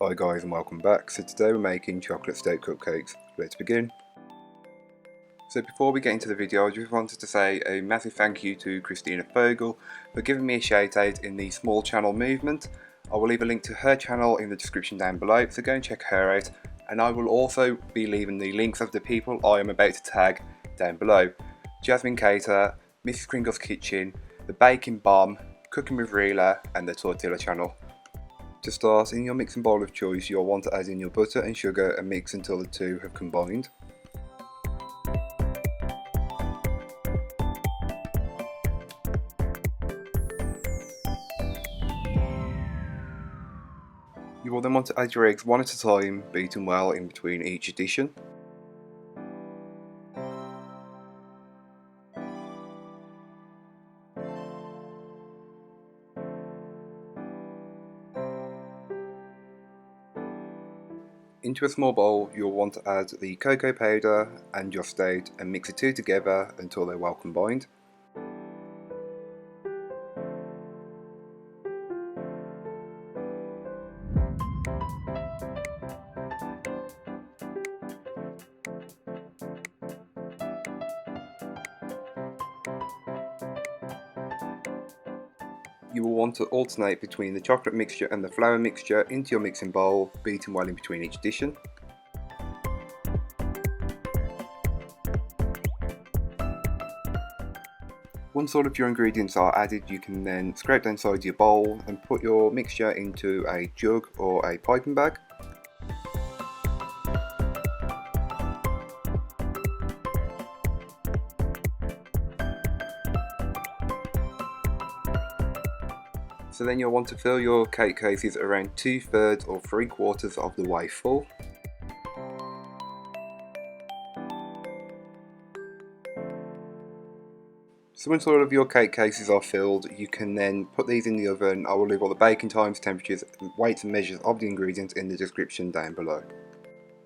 Hi guys and welcome back. So today we're making chocolate stout cupcakes. Let's begin. So before we get into the video, I just wanted to say a massive thank you to Christina Fogel for giving me a shout out in the small channel movement. I will leave a link to her channel in the description down below, so go and check her out, and I will also be leaving the links of the people I am about to tag down below. Jasmine Cater, Mrs Kringle's Kitchen, the Baking Bomb, Cooking with Reela and the Tortilla channel. To start, in your mixing bowl of choice you'll want to add in your butter and sugar and mix until the two have combined. You will then want to add your eggs one at a time, beating well in between each addition. Into a small bowl you'll want to add the cocoa powder and your stout and mix the two together until they're well combined. You will want to alternate between the chocolate mixture and the flour mixture into your mixing bowl, beating well in between each addition. Once all of your ingredients are added, you can then scrape down sides of your bowl and put your mixture into a jug or a piping bag. So then you'll want to fill your cake cases around 2/3 or 3/4 of the way full. So once all of your cake cases are filled, you can then put these in the oven. I will leave all the baking times, temperatures, weights and measures of the ingredients in the description down below.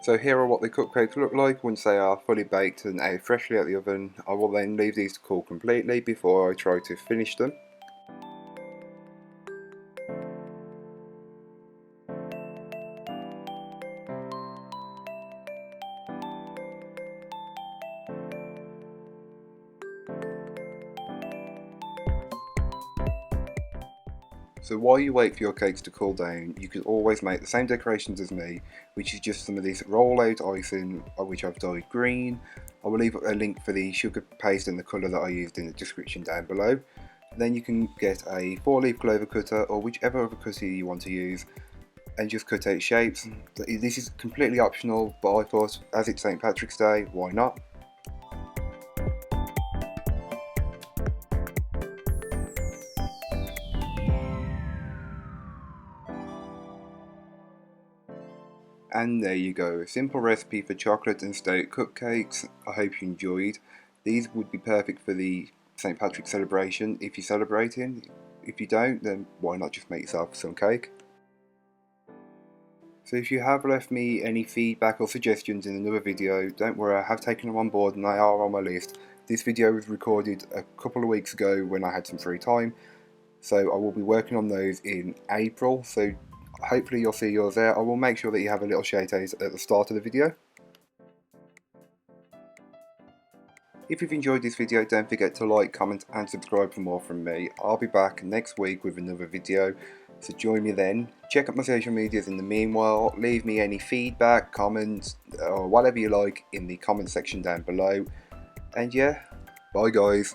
So here are what the cupcakes look like once they are fully baked and out freshly out the oven. I will then leave these to cool completely before I try to finish them. So while you wait for your cakes to cool down, you can always make the same decorations as me, which is just some of this roll out icing, which I've dyed green. I will leave a link for the sugar paste and the colour that I used in the description down below. Then you can get a 4-leaf clover cutter or whichever other cutter you want to use and just cut out shapes. This is completely optional, but I thought as it's St. Patrick's Day, why not? And there you go, a simple recipe for chocolate and stout cupcakes. I hope you enjoyed. These would be perfect for the St. Patrick's celebration if you're celebrating. If you don't, then why not just make yourself some cake? So if you have left me any feedback or suggestions in another video, don't worry, I have taken them on board and they are on my list. This video was recorded a couple of weeks ago when I had some free time, so I will be working on those in April. So hopefully you'll see yours there. I will make sure that you have a little shout out at the start of the video. If you've enjoyed this video, don't forget to like, comment and subscribe for more from me. I'll be back next week with another video, so join me then. Check out my social medias in the meanwhile. Leave me any feedback, comments or whatever you like in the comment section down below. And yeah, bye guys.